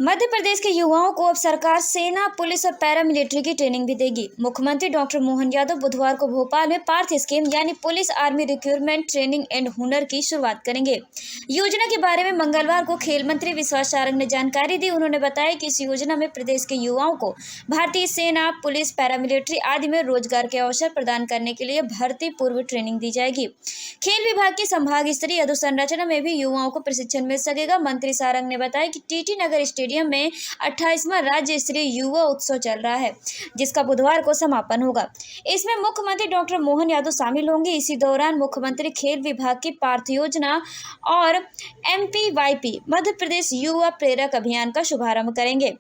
मध्य प्रदेश के युवाओं को अब सरकार सेना, पुलिस और पैरामिलिट्री की ट्रेनिंग भी देगी। मुख्यमंत्री डॉक्टर मोहन यादव बुधवार को भोपाल में पार्थ स्कीम यानी police army recruitment training and हुनर की शुरुआत करेंगे। योजना के बारे में मंगलवार को खेल मंत्री विश्वास सारंग ने जानकारी दी। उन्होंने बताया कि इस योजना में प्रदेश के युवाओं को भारतीय सेना, पुलिस, पैरामिलिट्री आदि में रोजगार के अवसर प्रदान करने के लिए भर्ती पूर्व ट्रेनिंग दी जाएगी। खेल विभाग की संभाग स्तरीय अधोसंरचना में भी युवाओं को प्रशिक्षण मिल सकेगा। मंत्री सारंग ने बताया कि टीटी नगर स्टेडियम में 28वां राज्य स्तरीय युवा उत्सव चल रहा है, जिसका बुधवार को समापन होगा। इसमें मुख्यमंत्री डॉक्टर मोहन यादव शामिल होंगे। इसी दौरान मुख्यमंत्री खेल विभाग की पार्थ योजना और MPYP मध्य प्रदेश युवा प्रेरक अभियान का शुभारंभ करेंगे।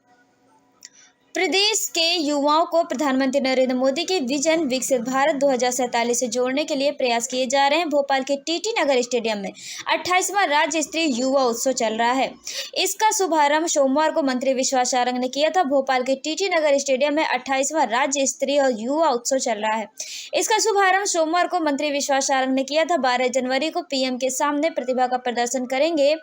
प्रदेश के युवाओं को प्रधानमंत्री नरेंद्र मोदी के विजन विकसित भारत 2047 से जोड़ने के लिए प्रयास किए जा रहे हैं। भोपाल के टीटी नगर स्टेडियम में 28वां राज्य स्तरीय युवा उत्सव चल रहा है। इसका शुभारंभ सोमवार को मंत्री विश्वास सारंग ने किया था। भोपाल के टीटी नगर स्टेडियम में 28वां राज्य स्तरीय युवा उत्सव चल रहा है। इसका शुभारंभ सोमवार को मंत्री विश्वास सारंग ने किया था। 12 जनवरी को PM के सामने प्रतिभा का प्रदर्शन करेंगे।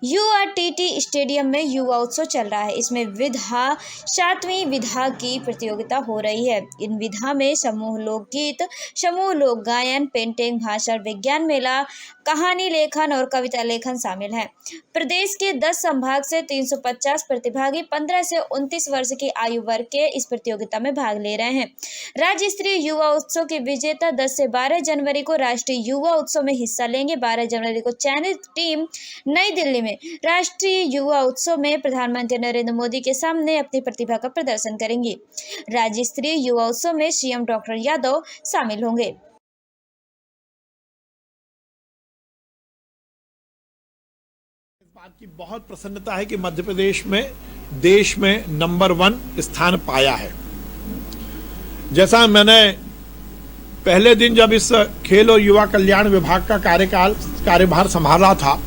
URTT स्टेडियम में युवा उत्सव चल रहा है। इसमें विधा 7वीं विधा की प्रतियोगिता हो रही है। इन विधा में समूह लोकगीत, समूह लोक गायन, पेंटिंग, भाषण, विज्ञान मेला, कहानी लेखन और कविता लेखन शामिल हैं। प्रदेश के 10 संभाग से 350 प्रतिभागी 15 से 29 वर्ष की आयु वर्ग के इस प्रतियोगिता में भाग ले रहे हैं। राज्य स्तरीय युवा उत्सव के विजेता 10 से 12 जनवरी को राष्ट्रीय युवा उत्सव में हिस्सा लेंगे। 12 जनवरी को चयनित टीम नई दिल्ली में राष्ट्रीय युवा उत्सव में प्रधानमंत्री नरेंद्र मोदी के सामने अपनी प्रतिभा का प्रदर्शन करेंगी। राज्य स्तरीय युवा उत्सव में CM डॉक्टर यादव शामिल होंगे। इस बात की बहुत प्रसन्नता है कि मध्य प्रदेश में देश में नंबर 1 स्थान पाया है। जैसा मैंने पहले दिन जब इस खेल और युवा कल्याण विभाग का कार्यभार संभाला था,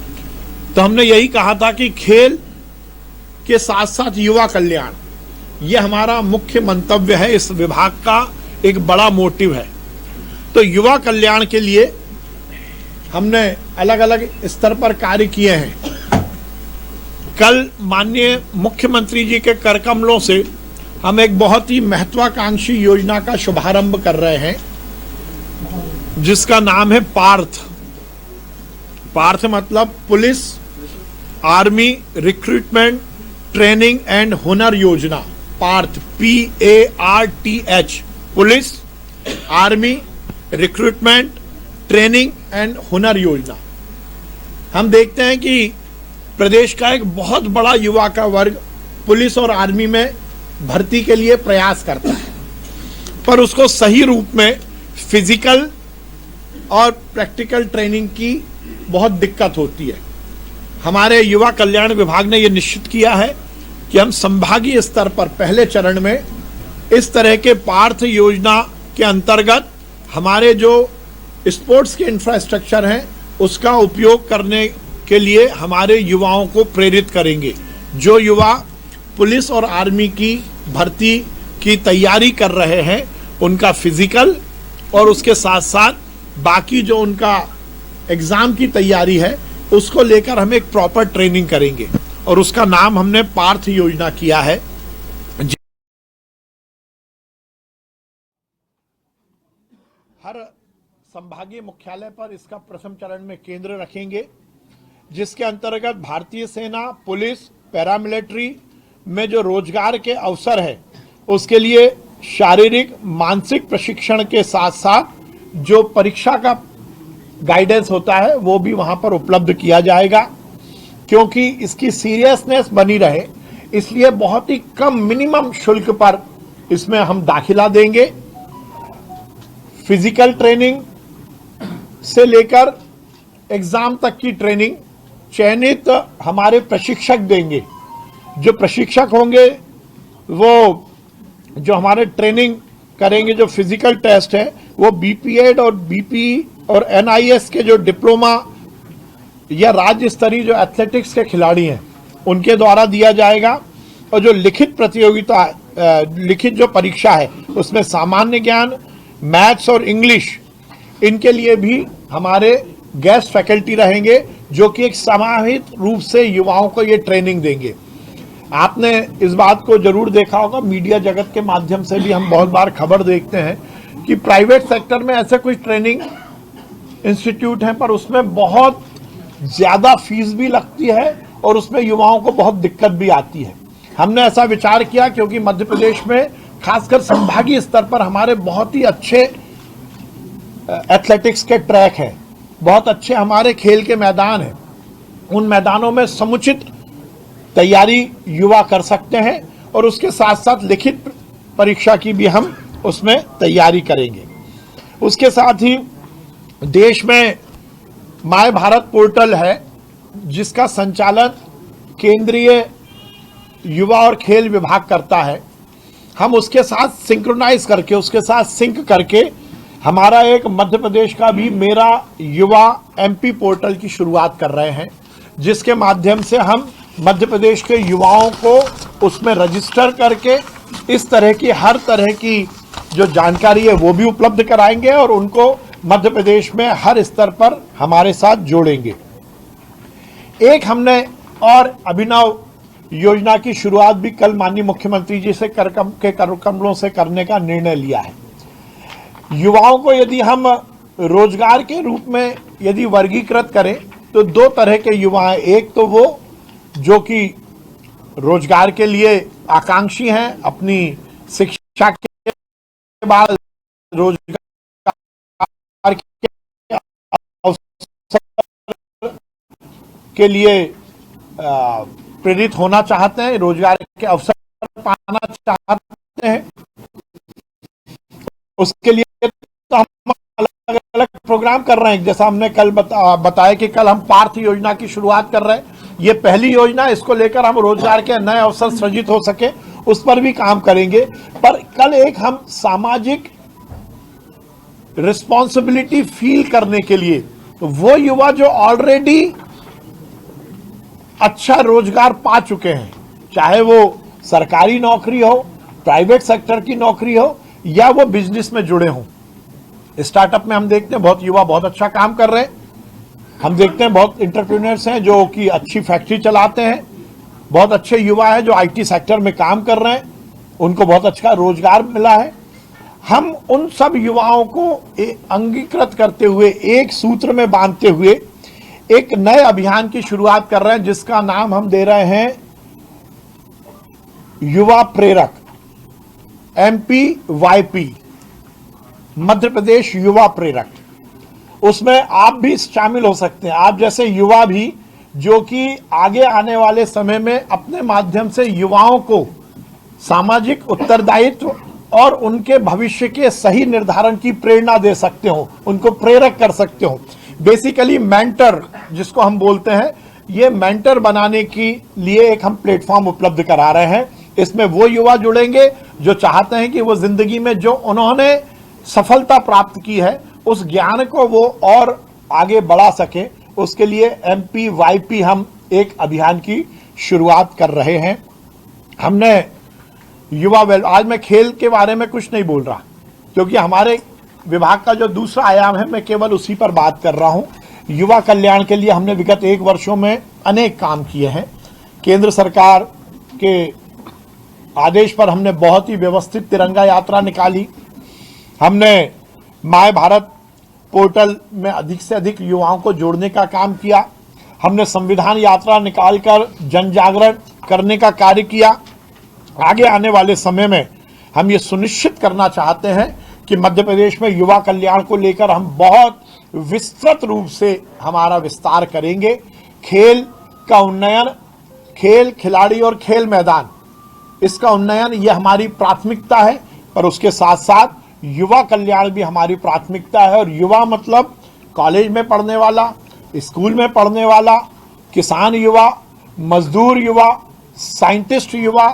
तो हमने यही कहा था कि खेल के साथ साथ युवा कल्याण, ये हमारा मुख्य मंतव्य है। इस विभाग का एक बड़ा मोटिव है। तो युवा कल्याण के लिए हमने अलग अलग स्तर पर कार्य किए हैं। कल माननीय मुख्यमंत्री जी के कर कमलों से हम एक बहुत ही महत्वाकांक्षी योजना का शुभारंभ कर रहे हैं, जिसका नाम है पार्थ। पार्थ मतलब police army recruitment training and हुनर योजना। Parth PARTH police army recruitment training and हुनर योजना। हम देखते हैं कि प्रदेश का एक बहुत बड़ा युवा का वर्ग पुलिस और आर्मी में भर्ती के लिए प्रयास करता है, पर उसको सही रूप में फिजिकल और प्रैक्टिकल ट्रेनिंग की बहुत दिक्कत होती है। हमारे युवा कल्याण विभाग ने यह निश्चित किया है कि हम संभागीय स्तर पर पहले चरण में इस तरह के पार्थ योजना के अंतर्गत हमारे जो स्पोर्ट्स के इंफ्रास्ट्रक्चर हैं उसका उपयोग करने के लिए हमारे युवाओं को प्रेरित करेंगे। जो युवा पुलिस और आर्मी की भर्ती की तैयारी कर रहे हैं, उनका फिजिकल और उसके साथ साथ बाकी जो उनका एग्जाम की तैयारी है, उसको लेकर हम एक प्रॉपर ट्रेनिंग करेंगे और उसका नाम हमने पार्थ योजना किया है। हर संभागीय मुख्यालय पर इसका प्रथम चरण में केंद्र रखेंगे, जिसके अंतर्गत भारतीय सेना, पुलिस, पैरामिलिट्री में जो रोजगार के अवसर है, उसके लिए शारीरिक मानसिक प्रशिक्षण के साथ साथ जो परीक्षा का गाइडेंस होता है वो भी वहां पर उपलब्ध किया जाएगा। क्योंकि इसकी सीरियसनेस बनी रहे, इसलिए बहुत ही कम मिनिमम शुल्क पर इसमें हम दाखिला देंगे। फिजिकल ट्रेनिंग से लेकर एग्जाम तक की ट्रेनिंग चयनित हमारे प्रशिक्षक देंगे। जो प्रशिक्षक होंगे वो जो हमारे ट्रेनिंग करेंगे, जो फिजिकल टेस्ट है वो BPED और BP और NIS के जो डिप्लोमा या राज्य स्तरीय जो एथलेटिक्स के खिलाड़ी हैं उनके द्वारा दिया जाएगा। और जो लिखित प्रतियोगिता, लिखित जो परीक्षा है उसमें सामान्य ज्ञान, मैथ्स और इंग्लिश, इनके लिए भी हमारे गेस्ट फैकल्टी रहेंगे जो कि एक समाहित रूप से युवाओं को ये ट्रेनिंग देंगे। आपने इस बात को जरूर देखा होगा, मीडिया जगत के माध्यम से भी हम बहुत बार खबर देखते हैं कि प्राइवेट सेक्टर में ऐसे कुछ ट्रेनिंग इंस्टीट्यूट हैं, पर उसमें बहुत ज्यादा फीस भी लगती है और उसमें युवाओं को बहुत दिक्कत भी आती है। हमने ऐसा विचार किया क्योंकि मध्य प्रदेश में खासकर संभागीय स्तर पर हमारे बहुत ही अच्छे एथलेटिक्स के ट्रैक हैं, बहुत अच्छे हमारे खेल के मैदान हैं। उन मैदानों में समुचित तैयारी युवा कर सकते हैं और उसके साथ साथ लिखित परीक्षा की भी हम उसमें तैयारी करेंगे। उसके साथ ही देश में माय भारत पोर्टल है जिसका संचालन केंद्रीय युवा और खेल विभाग करता है। हम उसके साथ सिंक्रोनाइज करके, उसके साथ सिंक करके हमारा एक मध्य प्रदेश का भी मेरा युवा एमपी पोर्टल की शुरुआत कर रहे हैं, जिसके माध्यम से हम मध्य प्रदेश के युवाओं को उसमें रजिस्टर करके इस तरह की हर तरह की जो जानकारी है वो भी उपलब्ध कराएंगे और उनको मध्य प्रदेश में हर स्तर पर हमारे साथ जोड़ेंगे। एक हमने और अभिनव योजना की शुरुआत भी कल माननीय मुख्यमंत्री जी से करकमलों से करने का निर्णय लिया है। युवाओं को यदि हम रोजगार के रूप में यदि वर्गीकृत करें तो दो तरह के युवा हैं। एक तो वो जो कि रोजगार के लिए आकांक्षी हैं, अपनी शिक्षा के बाद रोजगार के अवसर के लिए प्रेरित होना चाहते हैं, रोजगार के अवसर पाना चाहते हैं। उसके लिए तो हम अलग अलग प्रोग्राम कर रहे हैं। जैसा हमने कल बताया कि कल हम पार्थ योजना की शुरुआत कर रहे हैं। ये पहली योजना, इसको लेकर हम रोजगार के नए अवसर सृजित हो सके उस पर भी काम करेंगे। पर कल एक हम सामाजिक रिस्पॉन्सिबिलिटी फील करने के लिए वो युवा जो ऑलरेडी अच्छा रोजगार पा चुके हैं, चाहे वो सरकारी नौकरी हो, प्राइवेट सेक्टर की नौकरी हो या वो बिजनेस में जुड़े हों। स्टार्टअप में हम देखते हैं बहुत युवा बहुत अच्छा काम कर रहे हैं। हम देखते हैं बहुत एंटरप्रेन्योर्स हैं जो कि अच्छी फैक्ट्री चलाते हैं। बहुत अच्छे युवा हैं जो आईटी सेक्टर में काम कर रहे हैं, उनको बहुत अच्छा रोजगार मिला है। हम उन सब युवाओं को अंगीकृत करते हुए, एक सूत्र में बांधते हुए एक नए अभियान की शुरुआत कर रहे हैं जिसका नाम हम दे रहे हैं युवा प्रेरक, MPYP, मध्य प्रदेश युवा प्रेरक। उसमें आप भी शामिल हो सकते हैं। आप जैसे युवा भी जो कि आगे आने वाले समय में अपने माध्यम से युवाओं को सामाजिक उत्तरदायित्व और उनके भविष्य के सही निर्धारण की प्रेरणा दे सकते हो, उनको प्रेरक कर सकते हो। बेसिकली मेंटर जिसको हम बोलते हैं, ये मेंटर बनाने के लिए एक हम प्लेटफॉर्म उपलब्ध करा रहे हैं। इसमें वो युवा जुड़ेंगे जो चाहते हैं कि वो जिंदगी में जो उन्होंने सफलता प्राप्त की है उस ज्ञान को वो और आगे बढ़ा सके। उसके लिए MPYP हम एक अभियान की शुरुआत कर रहे हैं। हमने युवा आज मैं खेल के बारे में कुछ नहीं बोल रहा क्योंकि हमारे विभाग का जो दूसरा आयाम है मैं केवल उसी पर बात कर रहा हूं। युवा कल्याण के लिए हमने विगत 1 वर्षों में अनेक काम किए हैं। केंद्र सरकार के आदेश पर हमने बहुत ही व्यवस्थित तिरंगा यात्रा निकाली। हमने माय भारत पोर्टल में अधिक से अधिक युवाओं को जोड़ने का काम किया। हमने संविधान यात्रा निकालकर जन जागरण करने का कार्य किया। आगे आने वाले समय में हम ये सुनिश्चित करना चाहते हैं कि मध्य प्रदेश में युवा कल्याण को लेकर हम बहुत विस्तृत रूप से हमारा विस्तार करेंगे। खेल का उन्नयन, खेल खिलाड़ी और खेल मैदान, इसका उन्नयन ये हमारी प्राथमिकता है, पर उसके साथ साथ युवा कल्याण भी हमारी प्राथमिकता है। और युवा मतलब कॉलेज में पढ़ने वाला, स्कूल में पढ़ने वाला, किसान युवा, मजदूर युवा, साइंटिस्ट युवा,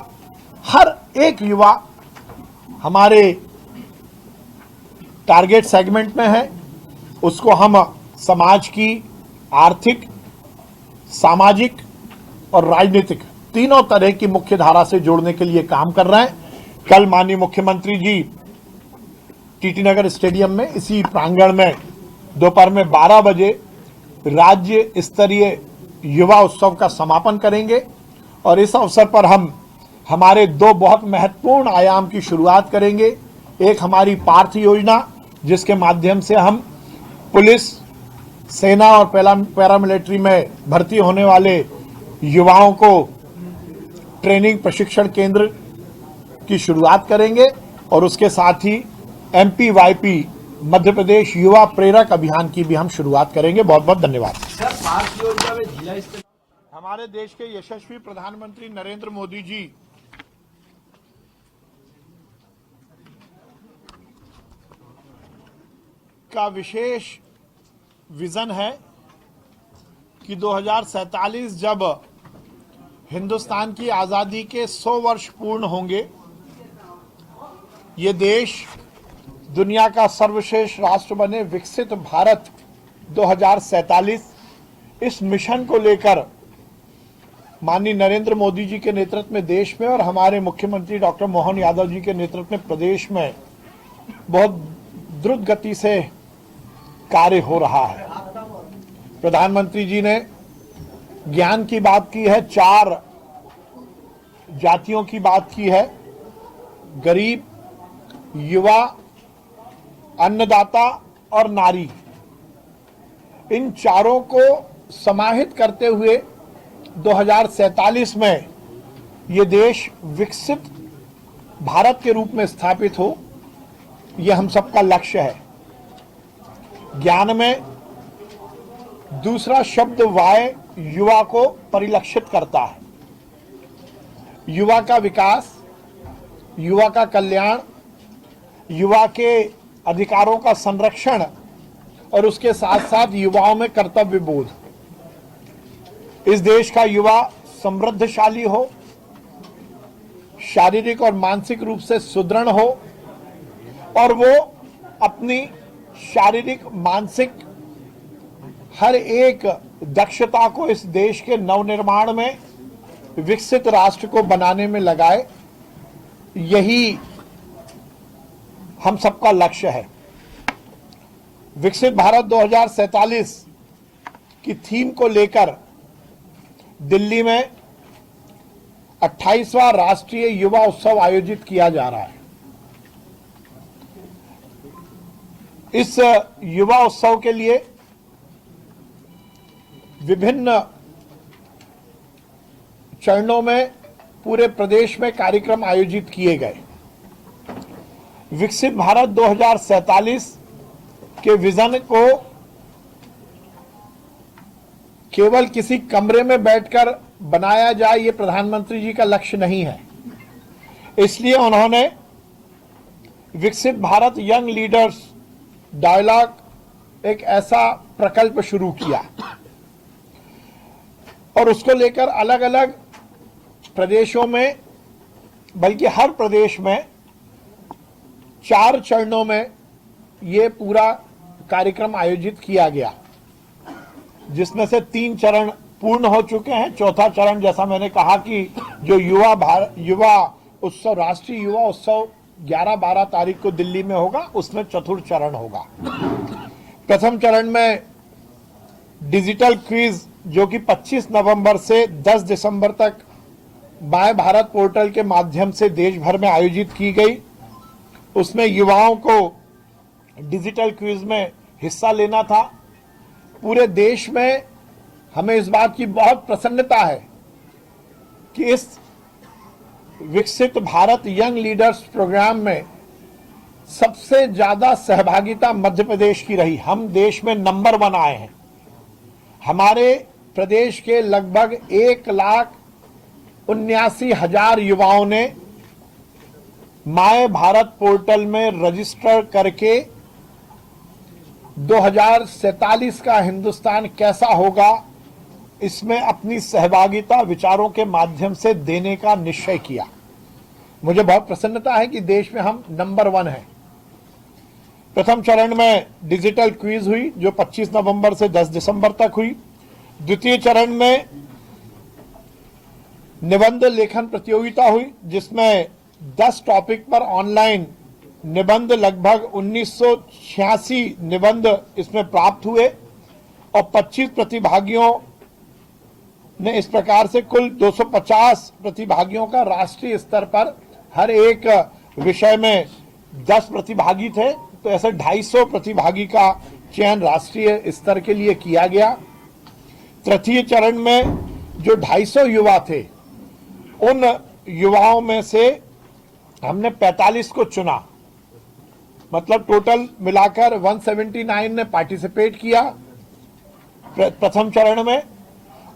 हर एक युवा हमारे टारगेट सेगमेंट में है। उसको हम समाज की आर्थिक, सामाजिक और राजनीतिक तीनों तरह की मुख्य धारा से जोड़ने के लिए काम कर रहे हैं। कल माननीय मुख्यमंत्री जी टीटी नगर स्टेडियम में इसी प्रांगण में दोपहर में 12 बजे राज्य स्तरीय युवा उत्सव का समापन करेंगे और इस अवसर पर हम हमारे दो बहुत महत्वपूर्ण आयाम की शुरुआत करेंगे। एक हमारी पार्थ योजना, जिसके माध्यम से हम पुलिस, सेना और पैरामिलिट्री में भर्ती होने वाले युवाओं को ट्रेनिंग प्रशिक्षण केंद्र की शुरुआत करेंगे और उसके साथ ही MPYP मध्य प्रदेश युवा प्रेरक अभियान की भी हम शुरुआत करेंगे। बहुत बहुत धन्यवाद। सर, पार्थ योजना में जिला स्तर हमारे देश के यशस्वी प्रधानमंत्री नरेंद्र मोदी जी का विशेष विजन है कि 2047 जब हिंदुस्तान की आज़ादी के 100 वर्ष पूर्ण होंगे, ये देश दुनिया का सर्वश्रेष्ठ राष्ट्र बने, विकसित भारत 2047, इस मिशन को लेकर माननीय नरेंद्र मोदी जी के नेतृत्व में देश में और हमारे मुख्यमंत्री डॉक्टर मोहन यादव जी के नेतृत्व में प्रदेश में बहुत द्रुत गति से कार्य हो रहा है। प्रधानमंत्री जी ने ज्ञान की बात की है, 4 जातियों की बात की है, गरीब, युवा, अन्नदाता और नारी। इन चारों को समाहित करते हुए 2047 में ये देश विकसित भारत के रूप में स्थापित हो, यह हम सबका लक्ष्य है। ज्ञान में दूसरा शब्द वाय युवा को परिलक्षित करता है। युवा का विकास, युवा का कल्याण, युवा के अधिकारों का संरक्षण और उसके साथ साथ युवाओं में कर्तव्य बोध। इस देश का युवा समृद्धशाली हो, शारीरिक और मानसिक रूप से सुदृढ़ हो और वो अपनी शारीरिक, मानसिक हर एक दक्षता को इस देश के नवनिर्माण में, विकसित राष्ट्र को बनाने में लगाए। यही हम सबका लक्ष्य है। विकसित भारत 2047 की थीम को लेकर दिल्ली में 28वां राष्ट्रीय युवा उत्सव आयोजित किया जा रहा है। इस युवा उत्सव के लिए विभिन्न चरणों में पूरे प्रदेश में कार्यक्रम आयोजित किए गए। विकसित भारत 2047 के विजन को केवल किसी कमरे में बैठकर बनाया जाए, ये प्रधानमंत्री जी का लक्ष्य नहीं है। इसलिए उन्होंने विकसित भारत यंग लीडर्स डायलॉग एक ऐसा प्रकल्प शुरू किया और उसको लेकर अलग अलग प्रदेशों में, बल्कि हर प्रदेश में 4 चरणों में ये पूरा कार्यक्रम आयोजित किया गया, जिसमें से 3 चरण पूर्ण हो चुके हैं। चौथा चरण, जैसा मैंने कहा कि जो युवा उत्सव, राष्ट्रीय युवा उत्सव 11-12 तारीख को दिल्ली में होगा, उसमें चतुर्थ चरण होगा। प्रथम चरण में डिजिटल क्विज, जो कि 25 नवंबर से 10 दिसंबर तक माय भारत पोर्टल के माध्यम से देश भर में आयोजित की गई। उसमें युवाओं को डिजिटल क्विज में हिस्सा लेना था। पूरे देश में हमें इस बात की बहुत प्रसन्नता है कि इस विकसित भारत यंग लीडर्स प्रोग्राम में सबसे ज्यादा सहभागिता मध्य प्रदेश की रही। हम देश में नंबर 1 आए हैं। हमारे प्रदेश के लगभग 1,79,000 युवाओं ने माय भारत पोर्टल में रजिस्टर करके 2047 का हिंदुस्तान कैसा होगा, इसमें अपनी सहभागिता विचारों के माध्यम से देने का निश्चय किया। मुझे बहुत प्रसन्नता है कि देश में हम नंबर 1 हैं। प्रथम चरण में डिजिटल क्विज हुई, जो 25 नवंबर से 10 दिसंबर तक हुई। द्वितीय चरण में निबंध लेखन प्रतियोगिता हुई, जिसमें 10 टॉपिक पर ऑनलाइन निबंध, लगभग 1986 निबंध इसमें प्राप्त हुए और 25 प्रतिभागियों ने इस प्रकार से कुल 250 प्रतिभागियों का राष्ट्रीय स्तर पर हर एक विषय में 10 प्रतिभागी थे, तो ऐसे 250 प्रतिभागी का चयन राष्ट्रीय स्तर के लिए किया गया। तृतीय चरण में जो 250 युवा थे, उन युवाओं में से हमने 45 को चुना, मतलब टोटल मिलाकर 179 ने पार्टिसिपेट किया प्रथम चरण में।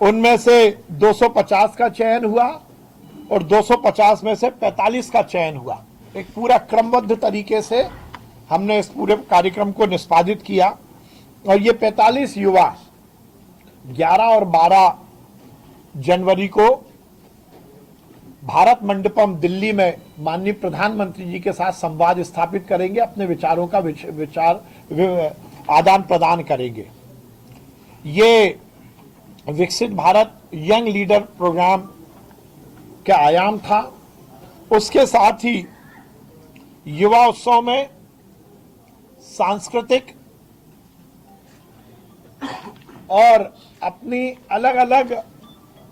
उनमें से 250 का चयन हुआ और 250 में से 45 का चयन हुआ। एक पूरा क्रमबद्ध तरीके से हमने इस पूरे कार्यक्रम को निष्पादित किया और ये 45 युवा 11 और 12 जनवरी को भारत मंडपम दिल्ली में माननीय प्रधानमंत्री जी के साथ संवाद स्थापित करेंगे, अपने विचारों का आदान प्रदान करेंगे। ये विकसित भारत यंग लीडर प्रोग्राम का आयाम था। उसके साथ ही युवा उत्सव में सांस्कृतिक और अपनी अलग अलग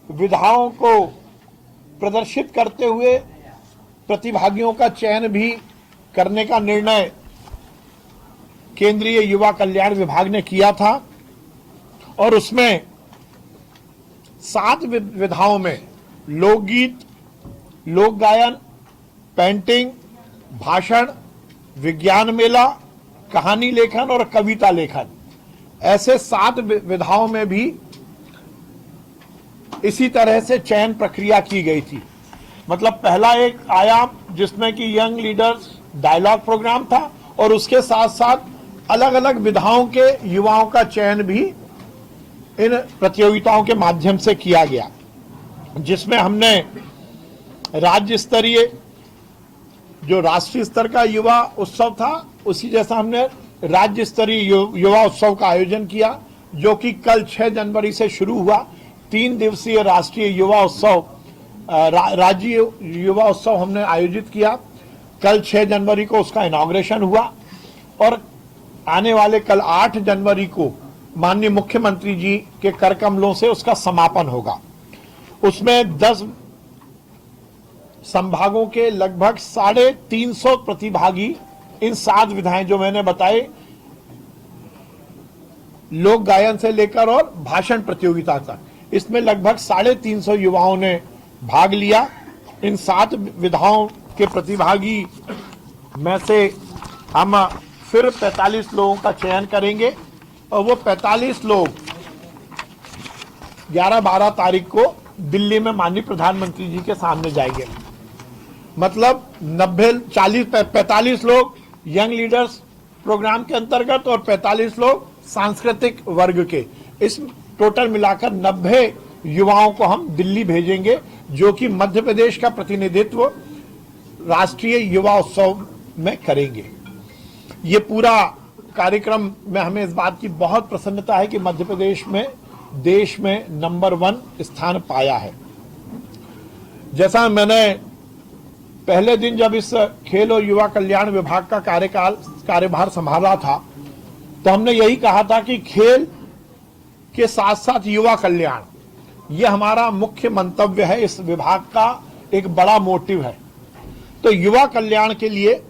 विधाओं को प्रदर्शित करते हुए प्रतिभागियों का चयन भी करने का निर्णय केंद्रीय युवा कल्याण विभाग ने किया था और उसमें 7 विधाओं में लोकगीत, लोक गायन, पेंटिंग, भाषण, विज्ञान मेला, कहानी लेखन और कविता लेखन, ऐसे 7 विधाओं में भी इसी तरह से चयन प्रक्रिया की गई थी। मतलब पहला एक आयाम जिसमें कि यंग लीडर्स डायलॉग प्रोग्राम था और उसके साथ साथ अलग अलग विधाओं के युवाओं का चयन भी इन प्रतियोगिताओं के माध्यम से किया गया, जिसमें हमने राज्य स्तरीय जो राष्ट्रीय स्तर का युवा उत्सव था, उसी जैसा हमने राज्य स्तरीय युवा उत्सव का आयोजन किया, जो कि कल 6 जनवरी से शुरू हुआ। 3 दिवसीय राष्ट्रीय युवा उत्सव राज्य युवा उत्सव हमने आयोजित किया। कल 6 जनवरी को उसका इनॉग्रेशन हुआ और आने वाले कल 8 जनवरी को माननीय मुख्यमंत्री जी के कर कमलों से उसका समापन होगा। उसमें 10 संभागों के लगभग 350 प्रतिभागी, इन 7 विधाएं जो मैंने बताई, लोक गायन से लेकर और भाषण प्रतियोगिता तक, इसमें लगभग 350 युवाओं ने भाग लिया। इन 7 विधाओं के प्रतिभागी में से हम फिर 45 लोगों का चयन करेंगे और वो 45 लोग 11-12 तारीख को दिल्ली में माननीय प्रधानमंत्री जी के सामने जाएंगे। मतलब 45 लोग यंग लीडर्स प्रोग्राम के अंतर्गत और 45 लोग सांस्कृतिक वर्ग के, इस टोटल मिलाकर 90 युवाओं को हम दिल्ली भेजेंगे, जो कि मध्य प्रदेश का प्रतिनिधित्व राष्ट्रीय युवा उत्सव में करेंगे। ये पूरा कार्यक्रम में हमें इस बात की बहुत प्रसन्नता है कि मध्य प्रदेश में देश में नंबर 1 स्थान पाया है। जैसा मैंने पहले दिन जब इस खेल और युवा कल्याण विभाग का कार्यभार संभाला था, तो हमने यही कहा था कि खेल के साथ साथ युवा कल्याण, ये हमारा मुख्य मंतव्य है, इस विभाग का एक बड़ा मोटिव है। तो युवा कल्याण के लिए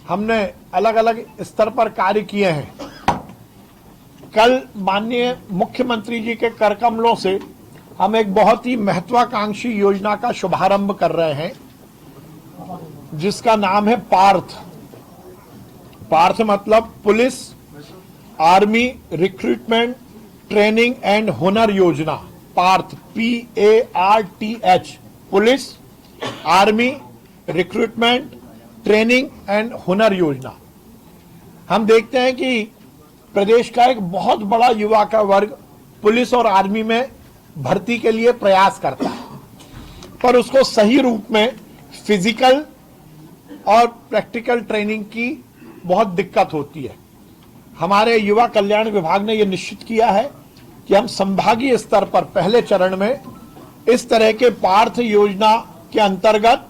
हमने अलग अलग स्तर पर कार्य किए हैं। कल माननीय मुख्यमंत्री जी के कर कमलों से हम एक बहुत ही महत्वाकांक्षी योजना का शुभारंभ कर रहे हैं, जिसका नाम है पार्थ। पार्थ मतलब police army recruitment training and हुनर योजना। Parth PARTH, police army recruitment training and हुनर योजना। हम देखते हैं कि प्रदेश का एक बहुत बड़ा युवा का वर्ग पुलिस और आर्मी में भर्ती के लिए प्रयास करता है, पर उसको सही रूप में फिजिकल और प्रैक्टिकल ट्रेनिंग की बहुत दिक्कत होती है। हमारे युवा कल्याण विभाग ने यह निश्चित किया है कि हम संभागीय स्तर पर पहले चरण में इस तरह के पार्थ योजना के अंतर्गत